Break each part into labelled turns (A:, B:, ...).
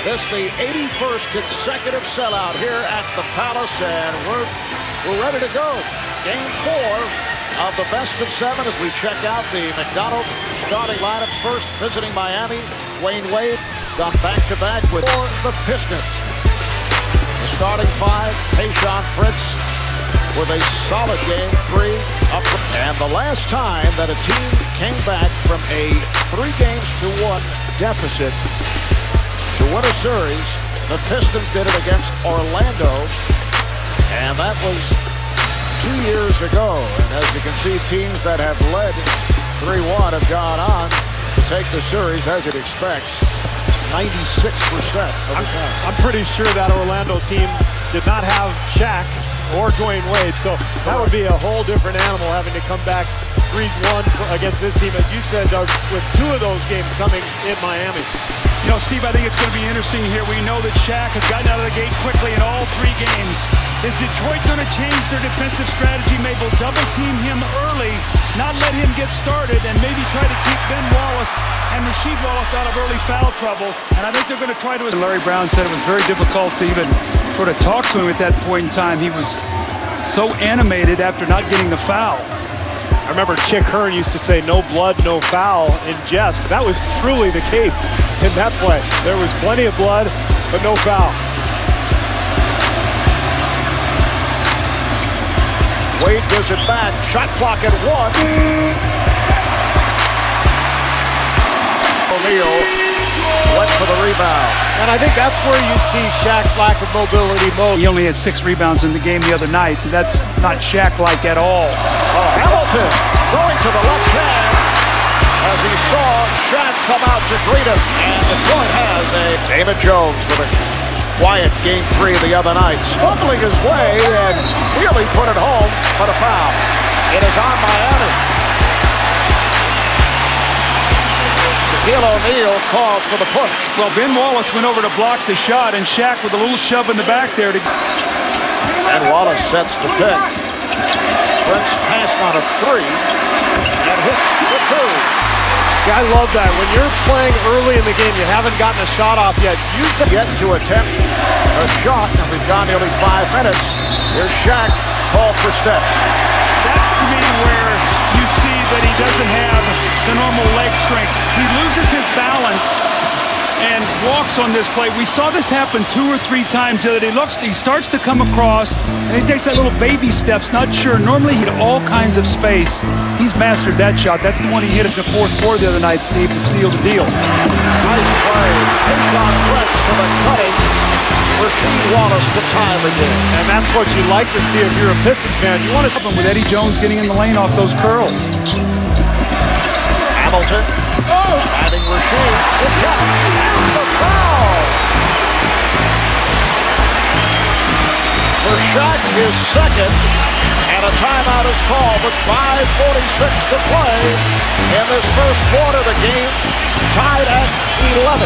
A: This the 81st consecutive sellout here at the Palace, and we're ready to go. Game 4 of the best of 7 as we check out the McDonald starting lineup. First visiting Miami, Wayne Wade done back-to-back with the Pistons. The starting 5, Tayshaun Prince with a solid game 3 up. And the last time that a team came back from a 3-1 deficit to win a series, the Pistons did it against Orlando, and that was 2 years ago. And as you can see, teams that have led 3-1 have gone on to take the series, as you'd expect, 96% of the time.
B: I'm pretty sure that Orlando team did not have Shaq or Dwayne Wade, so that would be a whole different animal having to come back 3-1 against this team, as you said, Doug, with 2 of those games coming in Miami.
C: You know, Steve, I think it's going to be interesting here. We know that Shaq has gotten out of the gate quickly in all 3 games. Is Detroit going to change their defensive strategy? Maybe they'll double team him early, not let him get started, and maybe try to keep Ben Wallace and Rasheed Wallace out of early foul trouble. And I think they're going to try to... Larry Brown said it was very difficult to even sort of talk to him at that point in time. He was so animated after not getting the foul.
B: I remember Chick Hearn used to say, "No blood, no foul," in jest. That was truly the case in that play. There was plenty of blood, but no foul.
A: Wade gives it back. Shot clock at 1. O'Neal went for the rebound.
B: And I think that's where you see Shaq's lack of mobility most.
C: He only had 6 rebounds in the game the other night. That's not Shaq-like at all.
A: Oh, Hamilton going to the left hand as he saw Shaq come out to greet him. And Detroit has a David Jones with a quiet game 3 the other night, stumbling his way and really put it home for the foul. It is on Miami. O'Neal called for the push.
C: Well, Ben Wallace went over to block the shot, and Shaq with a little shove in the back there.
A: And Wallace sets the pick. Prince passed on a 3 and hits the 2.
B: Yeah, I love that. When you're playing early in the game, you haven't gotten a shot off yet. You
A: get to attempt a shot, and we've gone nearly 5 minutes. Here's Shaq, called for steps.
C: That's to me where you see that he doesn't have the normal leg strength. He loses his balance and walks on this play. We saw this happen 2 or 3 times. He starts to come across, and he takes that little baby steps, not sure. Normally, he had all kinds of space. He's mastered that shot. That's the one he hit in the fourth quarter the other night, Steve, to seal the deal.
A: Nice play. Tayshaun Prince to the cutting. Rasheed Wallace to tie the game.
B: And that's what you like to see if you're a Pistons fan. You want to
C: happen with Eddie Jones getting in the lane off those curls.
A: Hamilton, having Rasheed, the shot, and the foul. For Shaq, his second, and a timeout is called with 5:46 to play in this first quarter. The game tied at 11.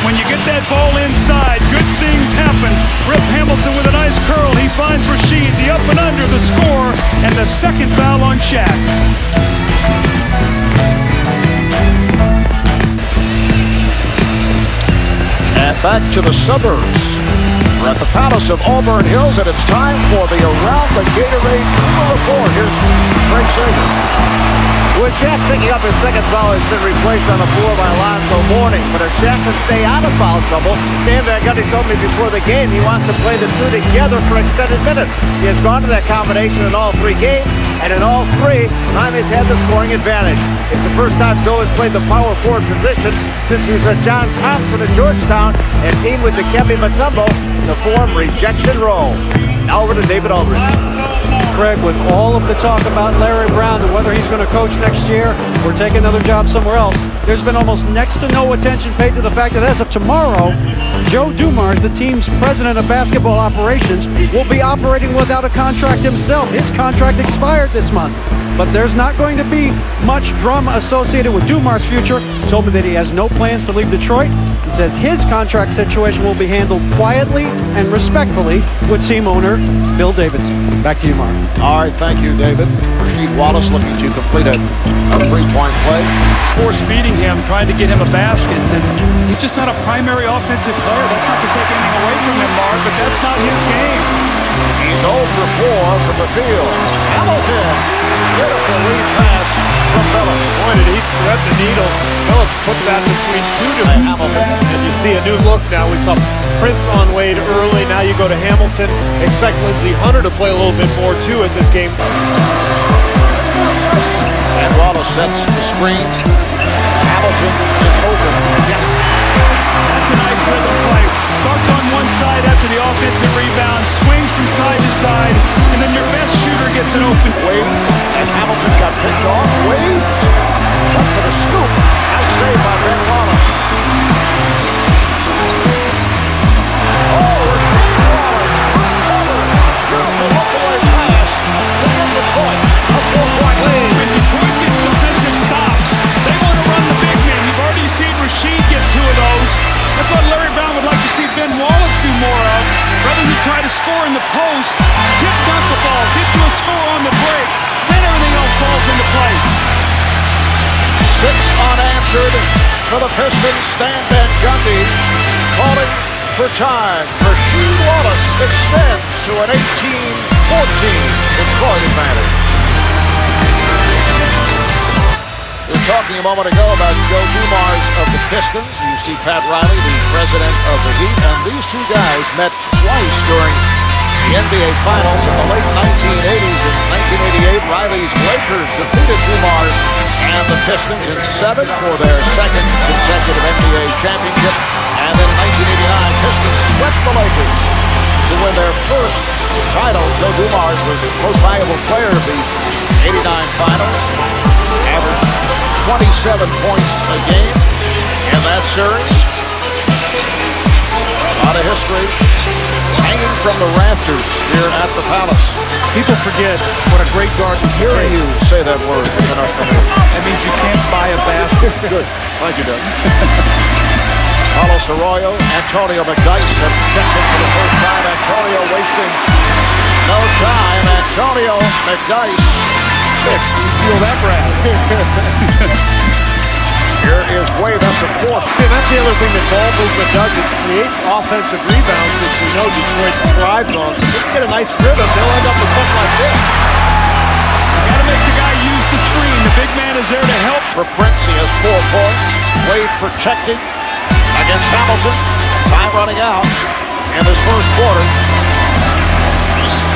C: When you get that ball inside, good things happen. Rip Hamilton with a nice curl. He finds Rasheed, the up and under, the score, and the second foul on Shaq.
A: And back to the suburbs. We're at the Palace of Auburn Hills, and it's time for the Around the Gatorade Eagle Report. Here's Frank Sager.
D: With Shaq picking up his second foul, he's been replaced on the floor by Alonzo Mourning. But if Shaq can stay out of foul trouble, Stan Van Gundy told me before the game he wants to play the 2 together for extended minutes. He has gone to that combination in all 3 games, and in all 3, Miami's had the scoring advantage. It's the first time Joe has played the power forward position since he was at John Thompson at Georgetown and teamed with Dikembe Mutombo in the form rejection role. Now over to David Aldridge.
E: Craig, with all of the talk about Larry Brown and whether he's going to coach next year or take another job somewhere else, there's been almost next to no attention paid to the fact that as of tomorrow, Joe Dumars, the team's president of basketball operations, will be operating without a contract himself. His contract expired this month. But there's not going to be much drama associated with Dumars' future. He told me that he has no plans to leave Detroit. He He says his contract situation will be handled quietly and respectfully with team owner Bill Davidson. Back to you, Mark.
A: All right, thank you, David. Rasheed Wallace looking to complete a three-point play.
C: Force feeding him, trying to get him a basket, and he's just not a primary offensive player. That's not to take anything away from him, Mark, but that's not his game.
A: He's 0 for 4 from the field. Hamilton, beautiful lead pass from Phillips.
B: Boy, did he thread the needle. Phillips put that between two to
A: Hamilton.
B: And you see a new look now. We saw Prince on Wade early. Now you go to Hamilton. Expect Lindsey Hunter to play a little bit more, too, in this game.
A: And Wallace sets the screen. Hamilton is open.
C: Yes. That's a nice rhythm play. Starts on one side after the offensive rebound, swings from side to side, and then your best shooter gets an open.
A: Wade, and Hamilton got picked off. Wade, up for the scoop. Nice save by Ben Wallace. Oh, Wallace. Beautiful look-away pass. Down the point. A 4-point lead.
C: When Detroit gets defensive stops, they want to run the big man. You've already seen Rasheed get 2 of those. That's what Larry Brown would like to see Ben Wallace do more of. Rather than try to score in the post, tip dump the ball, get to a score on the break, then everything else falls into place.
A: 6 unanswered for the Pistons. Stan Van Gundy calling for time. Rasheed Wallace extends to an 18-14 Detroit advantage. We were talking a moment ago about Joe Dumars of the Pistons. You see Pat Riley, the president of the Heat, and these two guys met twice during the NBA Finals in the late 1980s. In 1988, Riley's Lakers defeated Dumars and the Pistons in 7 for their second consecutive NBA championship. And then in 1989, Pistons swept the Lakers to win their first title. Joe Dumars was the most valuable player of the 89 Finals. Averaged 27 points a game in that series. A lot of history hanging from the rafters here at the Palace.
C: People forget what a great guard is.
A: Hearing you say that word is enough for me.
C: That means you can't buy a basket.
A: Good. Thank you, Doug. Carlos Arroyo, Antonio McDyess have checked in for the first time. Antonio wasting no time. Antonio McDyess.
C: Feel that, Brad.
A: Here is Wade up to 4.
B: And that's the other thing that ball movement does. It creates offensive rebounds, which we know Detroit thrives on. So if they get a nice rhythm, they'll end up with something like this.
C: You got to make the guy use the screen. The big man is there to help.
A: For Prince, he has 4 points. Wade protecting against Hamilton. Time running out in this first quarter.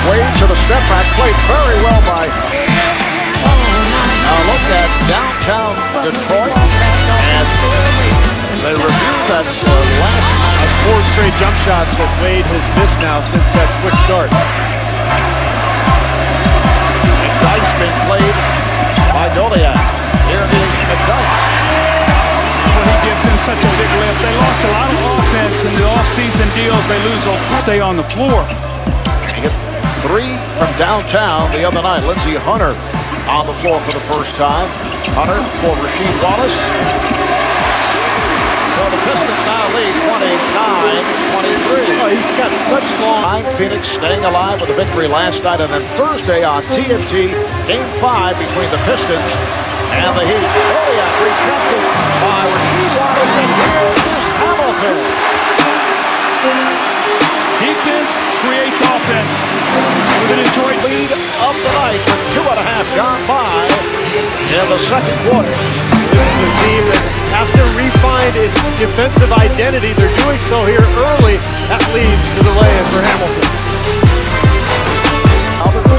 A: Wade to the step back, played very well by. Now look at downtown Detroit, and they review that last
B: 4 straight jump shots that Wade has missed now since that quick start.
A: McDyess being played by Goliath. Here is McDyess.
C: When he gives him such a big lift, they lost a lot of offense in the off-season deals. They lose, they'll stay on the floor.
A: He hit 3 from downtown the other night. Lindsey Hunter on the floor for the first time. Hunter for Rasheed Wallace. So the Pistons now lead 29-23.
B: Oh, he's got such long.
A: Phoenix staying alive with a victory last night, and then Thursday on TNT, Game 5 between the Pistons and the Heat. Goliath rejected by Rasheed Wallace, and here is Hamilton.
C: Defense creates offense.
A: With the Detroit lead of the night with 2.5 gone by in the second quarter.
B: This is a team that has to refine its defensive identity. They're doing so here early. That leads to the lay-in for Hamilton.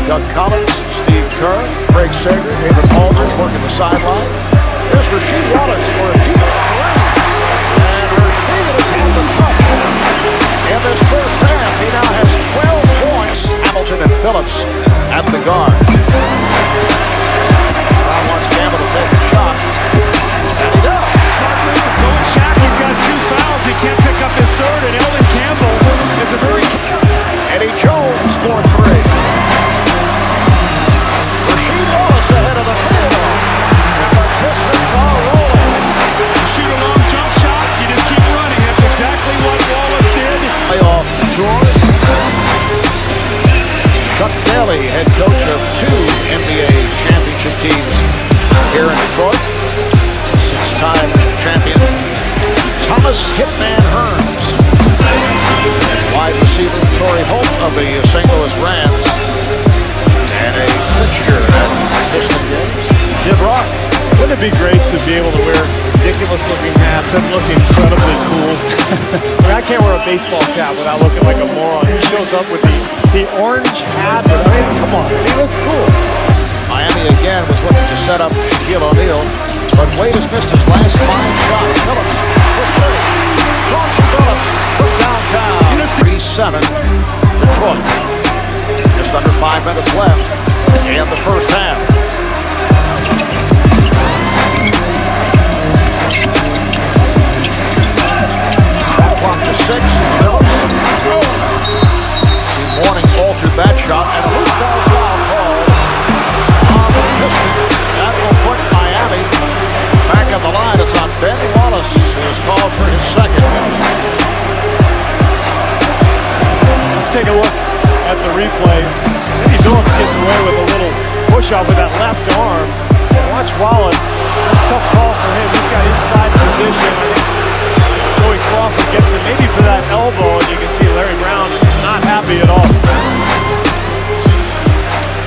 A: Doug Collins, Steve Kerr, Craig Sager, David Aldridge working the sideline. Here's Rasheed Wallace for a deep three. And Rasheed has had the touch in this first half. He now has 12 points. Hamilton and Phillips at the guard. Now wants Campbell to take a shot. And he does.
C: Going Shaq, he's got 2 fouls. He can't pick up his third, and Elvin Campbell is a very...
A: Eddie Jones for 3. Rasheed Wallace ahead of the field. And the Pistons are rolling. Hitman Hearns. Wide receiver Torrey Holt of the St. Louis Rams. And a fixture at Piston games,
B: Jim Ross. Wouldn't it be great to be able to wear ridiculous-looking hats and look incredibly cool? I mean, I can't wear a baseball cap without looking like a moron. He shows up with the orange hat. I mean, come on, he looks cool.
A: Miami again was looking to set up Shaquille O'Neal, but Wade has missed his last 5 shots. Phillips, Phillips, downtown. 3-7, Detroit. Just under 5 minutes left in the first half. Clock to 6. Phillips. See Morning altered that shot, and a loose foul called on the Pistons. That will put Miami back on the line. It's on Ben Wallace, who is called for his second.
B: Let's take a look at the replay. Maybe Phillips gets away with a little push-off with that left arm. Watch Wallace. That's a tough call for him. He's got inside position. Joey Crawford gets it maybe for that elbow, and you can see Larry Brown not happy at all.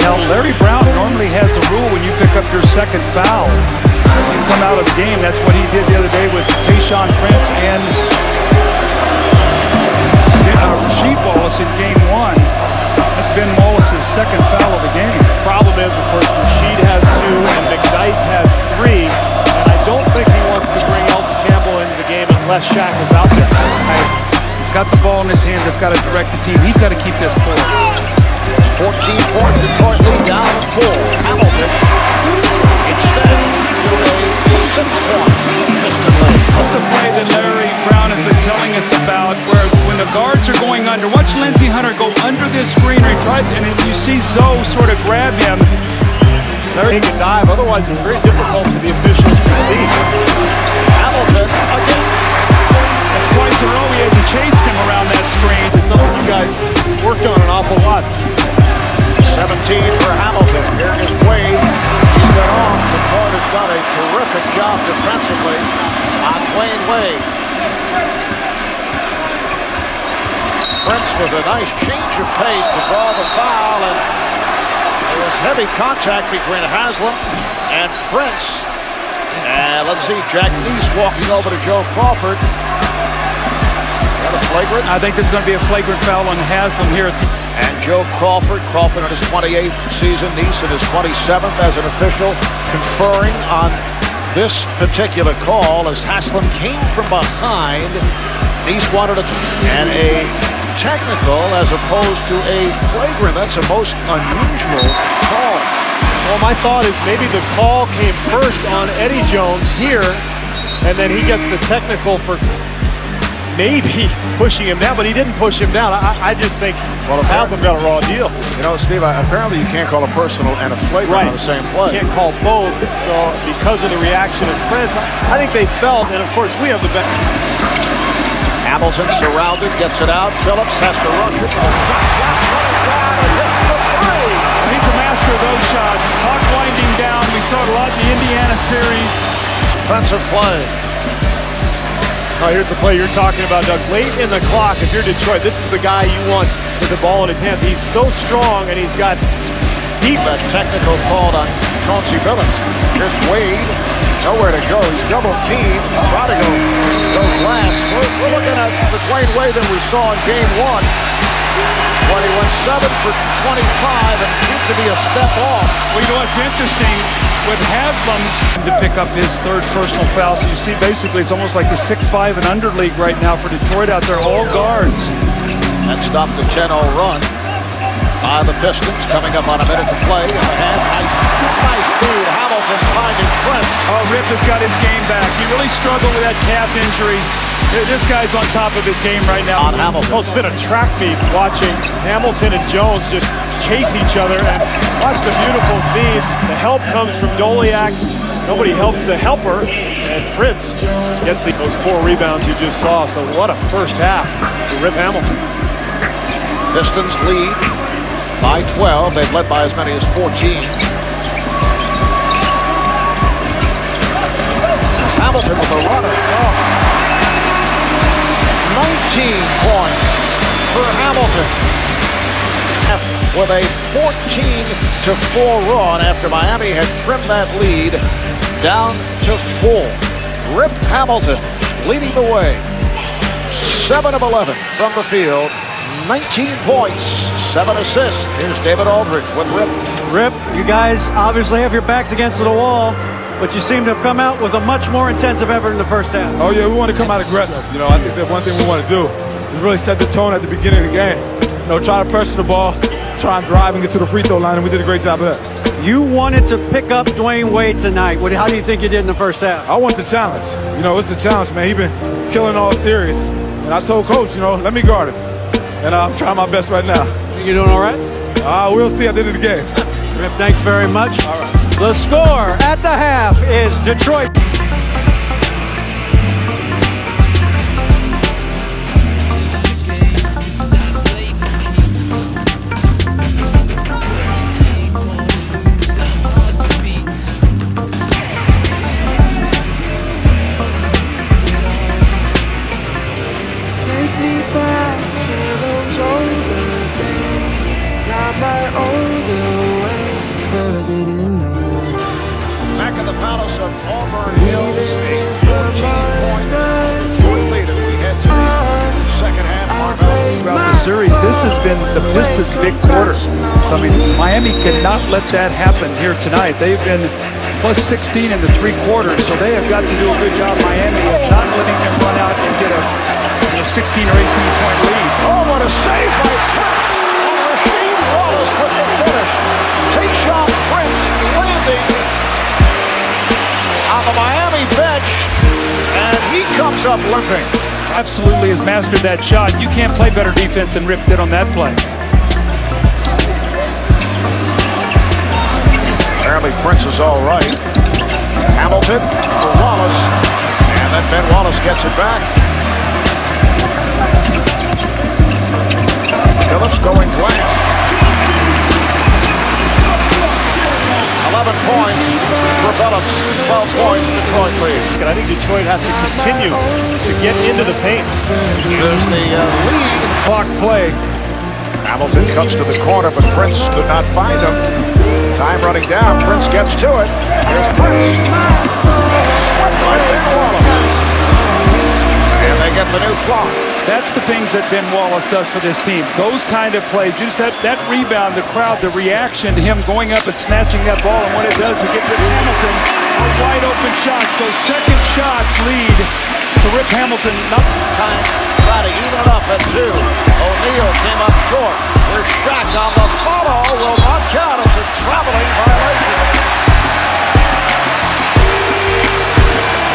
C: Now, Larry Brown normally has a rule when you pick up your second foul, you come out of the game. That's what he did the other day with Tayshaun Prince and Rasheed Wallace in game 1. That's Ben Wallace's second foul of the game.
B: Problem is, of course, Rasheed has 2 and McDyess has 3, and I don't think he wants to bring Elton Campbell into the game unless Shaq is out there.
C: He's got the ball in his hands. He's got to direct the team. He's got to keep this forward.
A: 14-point Detroit lead down to 4. Hamilton instead to a 6-point Piston lead.
C: That's the play that Larry Brown has been telling us about, where when the guards are going under, watch Lindsey Hunter go under this screen, and you see Zoe sort of grab him.
B: Larry can dive, otherwise it's very difficult for the officials to see.
A: Hamilton again.
C: That's twice in a row he hasn't chased him around that screen.
B: It's something you guys worked on an awful lot.
A: 17 for Hamilton. Here is Wade. He's been off. Detroit has done a terrific job defensively on Dwayne Wade. Prince with a nice change of pace to draw the foul, and there was heavy contact between Haslam and Prince. And let's see, Jack Neese walking over to Joe Crawford. Is that a flagrant?
C: I think there's going to be a flagrant foul on Haslam here.
A: And Joe Crawford in his 28th season, Neese in his 27th as an official, conferring on this particular call as Haslam came from behind. Neese wanted it, and a technical as opposed to a flagrant. That's a most unusual call.
B: Well, my thought is maybe the call came first on Eddie Jones here, and then he gets the technical for maybe pushing him down, but he didn't push him down. I just think, well, Haslam got a raw deal.
A: You know, Steve, apparently you can't call a personal and a flagrant on the same play.
B: You can't call both, so because of the reaction of Prince, I think they felt, and of course we have the best.
A: Hamilton surrounded, gets it out. Phillips has to rush it.
C: He's a master of those shots. Clock winding down. We saw it a lot in the Indiana series.
A: Defensive play.
B: Oh, here's the play you're talking about, Doug. Late in the clock, if you're Detroit, this is the guy you want with the ball in his hands. He's so strong, and he's got deep.
A: That technical called on Chauncey Billups. Here's Wade. Nowhere to go. He's double teamed. Try to go last. We're looking at the Dwayne Wade that we saw in game 1. When he went 7 for 25 and seemed to be a step off.
C: Well, you know what's interesting with Haslam to pick up his 3rd personal foul. So you see, basically, it's almost like the 6'5" and under league right now for Detroit out there, all guards.
A: That stopped the 10-0 run by the Pistons. Coming up on a minute to play in the half. Nice feed. Hamilton finding Prince.
C: Oh, Rip has got his game back. He really struggled with that calf injury. This guy's on top of his game right now.
A: On Hamilton.
B: Well, it's been a track meet watching Hamilton and Jones just chase each other, and watch the beautiful feed. The help comes from Doliak. Nobody helps the helper, and Prince gets those 4 rebounds you just saw. So what a first half to Rip Hamilton.
A: Pistons lead by 12. They've led by as many as 14. Hamilton with a runner. points for Hamilton. With a 14-4 run after Miami had trimmed that lead down to 4. Rip Hamilton leading the way. 7 of 11 from the field. 19 points, 7 assists. Here's David Aldridge with Rip.
E: Rip, you guys obviously have your backs against the wall, but you seem to have come out with a much more intensive effort in the first half.
F: Oh yeah, we want to come out aggressive. You know, I think that's one thing we want to do is really set the tone at the beginning of the game. You know, try to pressure the ball, try and drive and get to the free throw line, and we did a great job of that.
E: You wanted to pick up Dwayne Wade tonight. How do you think you did in the first half?
F: I want the challenge. You know, it's a challenge, man. He's been killing all series. And I told Coach, you know, let me guard him. And I'm trying my best right now.
E: You doing all right?
F: We'll see at the end of the game.
E: Rip, thanks very much.
F: All right.
E: The score at the half is Detroit.
A: Back in the Palace of Auburn Hills, a 14-point short lead as we head to the second half.
C: Throughout the series, this has been the Pistons' big quarter. So, I mean, Miami cannot let that happen here tonight. They've been plus 16 in the 3 quarters, so they have got to do a good job, Miami, of not letting them run out and get a 16 or 18-point lead.
A: Oh, what a save by Rasheed Wallace with the finish. Tayshaun Prince landing on the Miami bench, and he comes up limping.
C: Absolutely has mastered that shot. You can't play better defense than Rip did on that play.
A: Apparently Prince is all right. Hamilton for Wallace, and then Ben Wallace gets it back. Phillips going glass. 11 points for Phillips, 12 points, Detroit lead.
B: And I think Detroit has to continue to get into the paint.
A: Here's the lead.
B: Clock play.
A: Hamilton comes to the corner, but Prince could not find him. Time running down, Prince gets to it. Here's Prince. Swept by Ben Wallace. And they get the new clock.
C: That's the things that Ben Wallace does for this team. Those kind of plays, just that rebound, the crowd, the reaction to him going up and snatching that ball, and what it does to get Rip Hamilton a wide open shot. So second shots lead to Rip Hamilton.
A: Time try to even it up at 2. O'Neal came up short. Here's Shaq on the follow. Will not count. It's a traveling violation.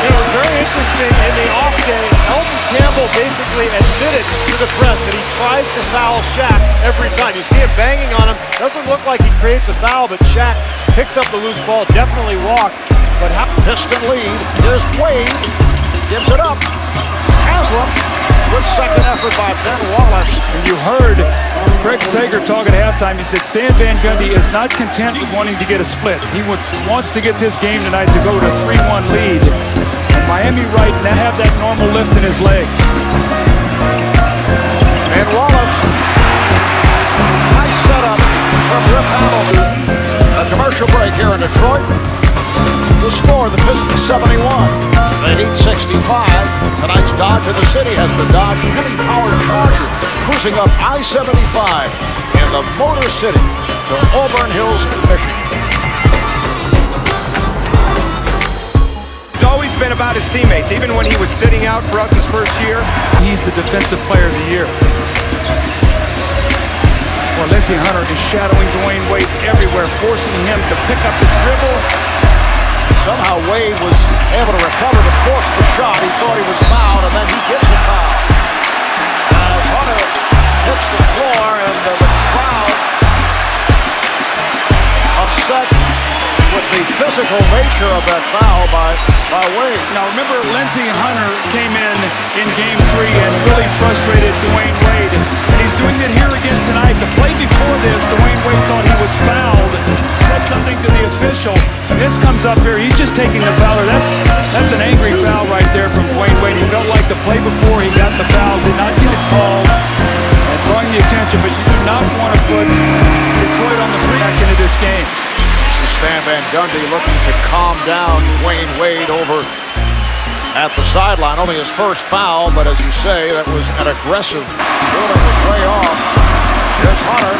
B: It was very interesting in the off day. Elton Campbell basically admitted to the press that he tries to foul Shaq every time. You see him banging on him. Doesn't look like he creates a foul, but Shaq picks up the loose ball, definitely walks. But
A: Piston lead. Here's Wade. Gives it up. Haslam. Good second effort by Ben Wallace.
C: And you heard Craig Sager talk at halftime. He said Stan Van Gundy is not content with wanting to get a split. He wants to get this game tonight to go to a 3-1 lead. And Miami right now have that normal lift in his legs.
A: And Wallace. Nice setup from Rip Hamilton. A commercial break here in Detroit. The score, the Pistons 71. They need 65. Tonight's Dodge of the City has the Dodge heavy-powered Charger cruising up I-75 in the Motor City to Auburn Hills, Michigan.
G: He's always been about his teammates, even when he was sitting out for us his first year.
C: He's the defensive player of the year. Well, Lindsey Hunter is shadowing Dwayne Wade everywhere, forcing him to pick up the dribble.
A: Somehow Wade was able to recover to force the shot. He thought he was fouled, and then he gets the foul. As Hunter hits the floor, and the crowd upset with the physical nature of that foul by Wade.
C: Now remember, Lindsey Hunter came in Game 3 and really frustrated Dwayne Wade. And he's doing it here again tonight. The play before this, Dwayne Wade thought he was fouled, said something to the official. And this comes up here, he's just taking the foul. That's an angry foul right there from Dwayne Wade. He felt like the play before he got the foul did not give
A: Van Gundy looking to calm down Dwayne Wade over at the sideline. Only his first foul, but as you say, that was an aggressive building was way off. Here's Hunter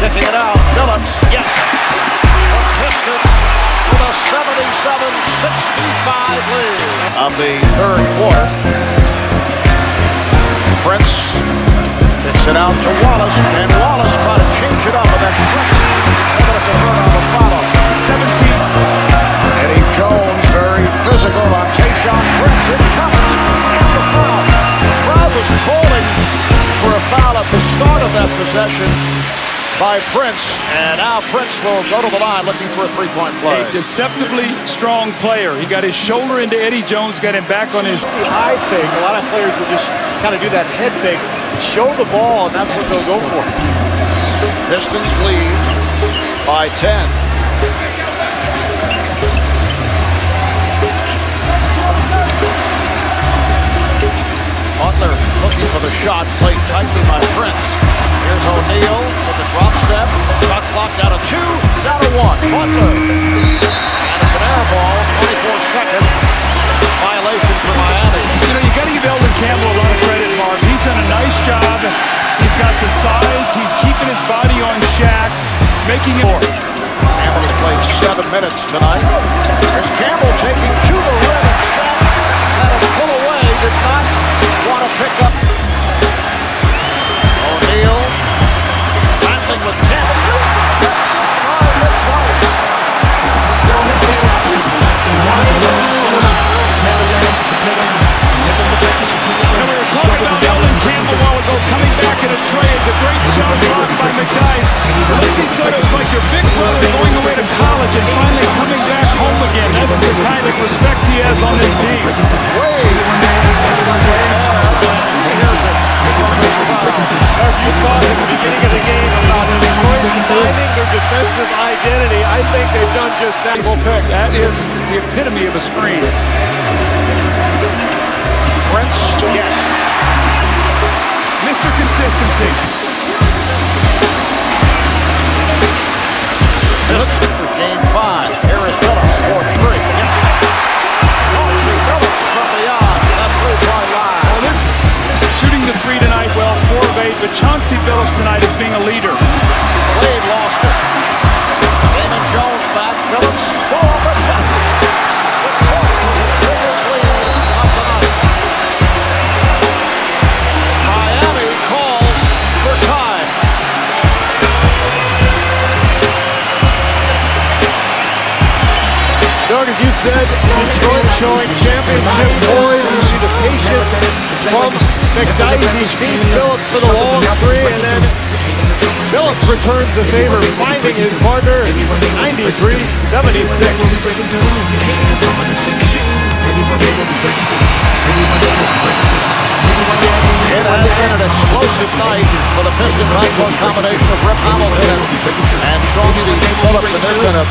A: kicking it out. Phillips, yes. The Pistons with a 77-65 lead of the third quarter. Prince kicks it out to Wallace, and Wallace trying to change it up, and then Prince evidence of hurt on the follow. 17. Eddie Jones very physical on Tayshaun Prince. It comes. The foul. The crowd was calling for a foul at the start of that possession by Prince, and now Prince will go to the line looking for a three-point play.
C: A deceptively strong player. He got his shoulder into Eddie Jones, got him back on his
E: eye fake. A lot of players will just kind of do that head fake, show the ball, and that's what they'll go for.
A: Pistons lead by 10. Butler looking for the shot, played tightly by Prince. Here's O'Neal with the drop step. Shot clock down to 2, down to 1. Butler. And it's an air ball, 24-second violation for Miami.
C: You know, you got to give Eldon Campbell a lot of credit, Mark. He's done a nice job. He's got the size. He's keeping his body on Shaq, making it work.
A: Campbell has played 7 minutes tonight. There's Campbell taking to the rim. Let him pull away. Did not want to pick up. O'Neal battling with Campbell.
C: Coming back in a trade, the great job blocked by McDyess. Looking sort of like your big brother going away to college and finally coming back home again. That's the kind of respect he has on his team.
E: You thought at the beginning of the game about Detroit finding their defensive identity. I think they've done just that.
C: That is the epitome of a screen.
A: Prince, yes.
C: Mr. Consistency.
A: Game 5. Here is Phillips for 3. Yes. Phillips from beyond that three-point line.
C: Well, they're shooting the three tonight. Well, 4 of 8, but Chauncey Phillips tonight is being a leader.
A: Wade lost it. Damon Jones back. Phillips for the pass. Miami calls for time.
E: Doug, as you said, Detroit showing championship poise. You see the patience from McDyess. He feeds Phillips for the long three, and then Phillips returns the favor, finding his partner 93-76.
A: It has been an explosive night for the Pistons. High-point combination of Rip Hamilton and Chauncey Phillips, and there's been a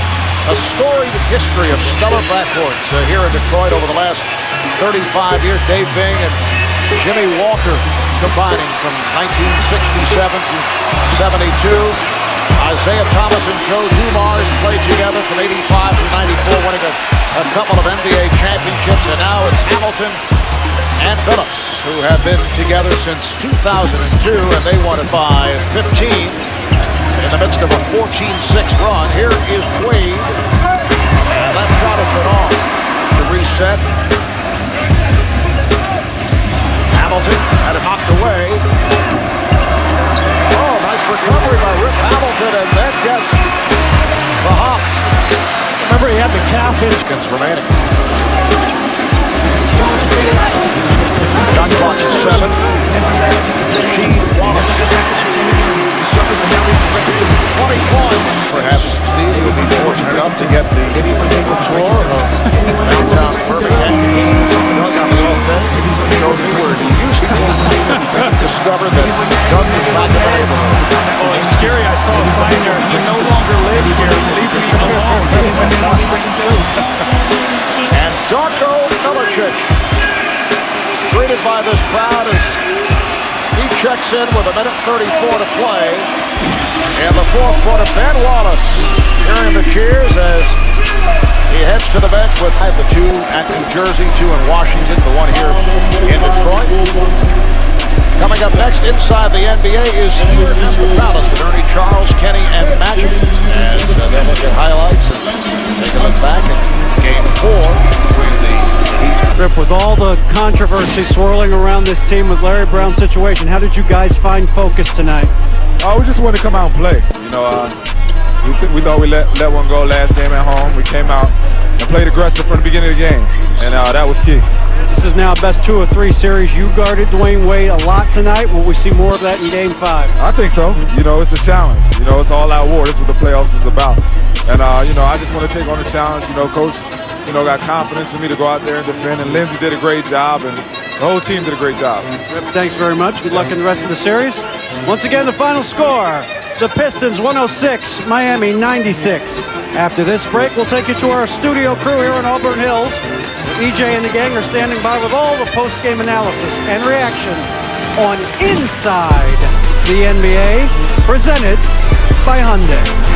A: storied history of stellar backcourts here in Detroit over the last 35 years. Dave Bing and Jimmy Walker combining from 1967 to 72. Isaiah Thomas and Joe Dumars played together from 85 to 94, winning a couple of NBA championships, and now it's Hamilton and Phillips, who have been together since 2002, and they won it by 15 in the midst of a 14-6 run. Here is Wade, and that shot has been off. The reset. Hamilton had it knocked away. Oh, nice recovery by Rip Hamilton, and that gets the hop.
E: Remember, he had the calf
A: seconds remaining. Shot clock is 7. Gene Wallace. 20 points. Perhaps Steve will be fortunate enough to get the floor of downtown Birmingham. Showed me where he used to discover that Doug is not the neighborhood.
C: Oh, it's scary. I saw a sign there. He no longer lives here. Leave me alone.
A: And Darko Milicic, greeted by this crowd as he checks in with 1:34 to play. In the fourth quarter, Ben Wallace Hearing the cheers as he heads to the bench with the two at New Jersey, two in Washington, the one here in Detroit. Coming up next inside the NBA is here at the Palace with Ernie, Charles, Kenny, and Magic as they look at highlights and take a look back at Game 4 between the Heat.
E: Rip, with all the controversy swirling around this team with Larry Brown's situation, how did you guys find focus tonight?
F: We just wanted to come out and play. You know, we thought we let one go last game at home. We came out and played aggressive from the beginning of the game, and that was key.
E: This is now a best 2 of 3 series. You guarded Dwayne Wade a lot tonight. Will we see more of that in Game 5?
F: I think so. You know, it's a challenge. You know, it's all-out war. This is what the playoffs is about. And, you know, I just want to take on the challenge. You know, Coach, you know, got confidence in me to go out there and defend. And Lindsey did a great job, and the whole team did a great job.
E: Rip, thanks very much. Good luck in the rest of the series. Once again, the final score. The Pistons 106, Miami 96. After this break, we'll take you to our studio crew here in Auburn Hills. EJ and the gang are standing by with all the post-game analysis and reaction on Inside the NBA, presented by Hyundai.